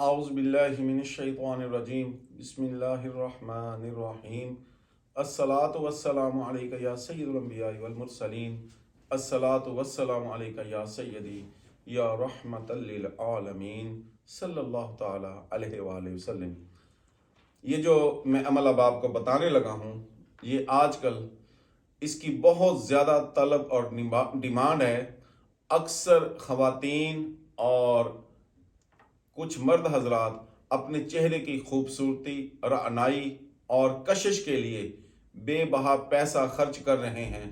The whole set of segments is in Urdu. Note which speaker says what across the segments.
Speaker 1: اعوذ باللہ من الشیطان الرجیم بسم اللہ الرحمن الرحیم الصلاۃ والسلام علیکہ یا سید الانبیاء والمرسلین الصلاۃ والسلام علیکہ یا سیدی یا رحمت للعالمین صلی اللہ تعالی علیہ وآلہ وسلم۔ یہ جو میں عمل اب آپ کو بتانے لگا ہوں، یہ آج کل اس کی بہت زیادہ طلب اور ڈیمانڈ ہے۔ اکثر خواتین اور کچھ مرد حضرات اپنے چہرے کی خوبصورتی، رعنائی اور کشش کے لیے بے بہا پیسہ خرچ کر رہے ہیں،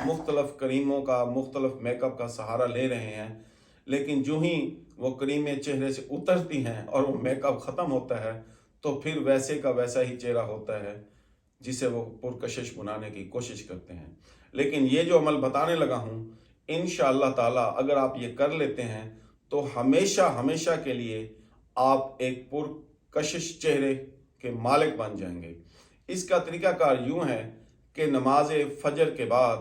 Speaker 1: مختلف کریموں کا، مختلف میک اپ کا سہارا لے رہے ہیں، لیکن جو ہی وہ کریمیں چہرے سے اترتی ہیں اور وہ میک اپ ختم ہوتا ہے تو پھر ویسے کا ویسا ہی چہرہ ہوتا ہے جسے وہ پرکشش بنانے کی کوشش کرتے ہیں۔ لیکن یہ جو عمل بتانے لگا ہوں، انشاءاللہ تعالی اگر آپ یہ کر لیتے ہیں تو ہمیشہ کے لیے آپ ایک پرکشش چہرے کے مالک بن جائیں گے۔ اس کا طریقہ کار یوں ہے کہ نماز فجر کے بعد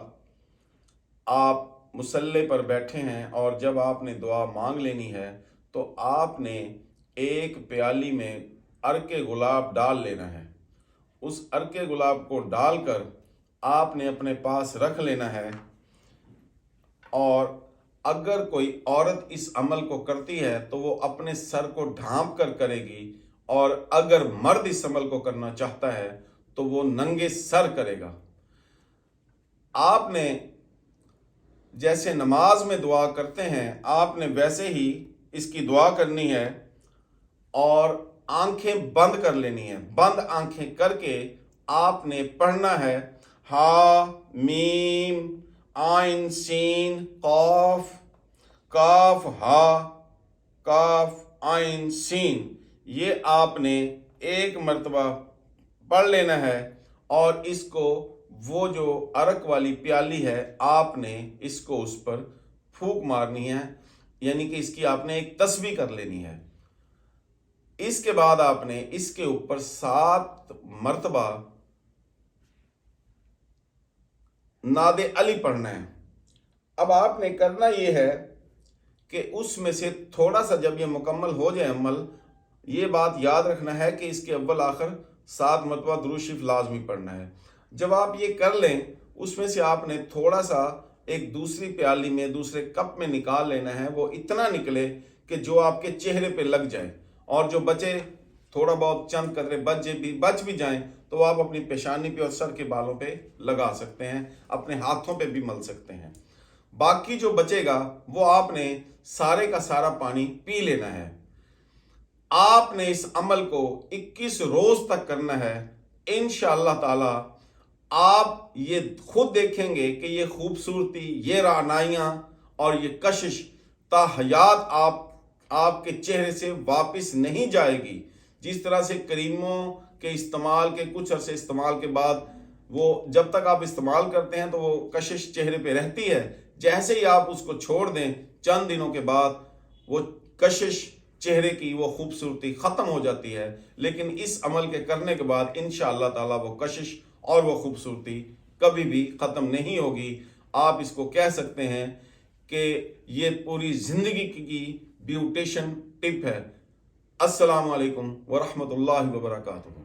Speaker 1: آپ مصلی پر بیٹھے ہیں اور جب آپ نے دعا مانگ لینی ہے تو آپ نے ایک پیالی میں عرق گلاب ڈال لینا ہے۔ اس عرق گلاب کو ڈال کر آپ نے اپنے پاس رکھ لینا ہے، اور اگر کوئی عورت اس عمل کو کرتی ہے تو وہ اپنے سر کو ڈھانپ کر کرے گی، اور اگر مرد اس عمل کو کرنا چاہتا ہے تو وہ ننگے سر کرے گا۔ آپ نے جیسے نماز میں دعا کرتے ہیں آپ نے ویسے ہی اس کی دعا کرنی ہے، اور آنکھیں بند کر لینی ہیں۔ بند آنکھیں کر کے آپ نے پڑھنا ہے ہا میم عین سین قاف کاف ہا کاف عین سین، یہ آپ نے ایک مرتبہ پڑھ لینا ہے، اور اس کو وہ جو عرق والی پیالی ہے آپ نے اس کو اس پر پھونک مارنی ہے، یعنی کہ اس کی آپ نے ایک تسبیح کر لینی ہے۔ اس کے بعد آپ نے اس کے اوپر 7 مرتبہ نعت علی پڑھنا ہے۔ اب آپ نے کرنا یہ ہے کہ اس میں سے تھوڑا سا، جب یہ مکمل ہو جائے عمل، یہ بات یاد رکھنا ہے کہ اس کے اول آخر 7 مرتبہ درود شریف لازمی پڑھنا ہے۔ جب آپ یہ کر لیں، اس میں سے آپ نے تھوڑا سا ایک دوسری پیالی میں، دوسرے کپ میں نکال لینا ہے۔ وہ اتنا نکلے کہ جو آپ کے چہرے پہ لگ جائے، اور جو بچے تھوڑا بہت چند قطرے بچ بھی جائیں تو آپ اپنی پیشانی پہ اور سر کے بالوں پہ لگا سکتے ہیں، اپنے ہاتھوں پہ بھی مل سکتے ہیں۔ باقی جو بچے گا وہ آپ نے سارے کا سارا پانی پی لینا ہے۔ آپ نے اس عمل کو 21 روز تک کرنا ہے۔ انشاءاللہ تعالی آپ یہ خود دیکھیں گے کہ یہ خوبصورتی، یہ رعنائیاں اور یہ کشش تا حیات آپ کے چہرے سے واپس نہیں جائے گی۔ جس طرح سے کریموں کے استعمال کے کچھ عرصے استعمال کے بعد وہ جب تک آپ استعمال کرتے ہیں تو وہ کشش چہرے پہ رہتی ہے، جیسے ہی آپ اس کو چھوڑ دیں چند دنوں کے بعد وہ کشش چہرے کی وہ خوبصورتی ختم ہو جاتی ہے۔ لیکن اس عمل کے کرنے کے بعد انشاءاللہ تعالی وہ کشش اور وہ خوبصورتی کبھی بھی ختم نہیں ہوگی۔ آپ اس کو کہہ سکتے ہیں کہ یہ پوری زندگی کی بیوٹیشن ٹپ ہے۔ السلام علیکم ورحمۃ اللہ وبرکاتہ۔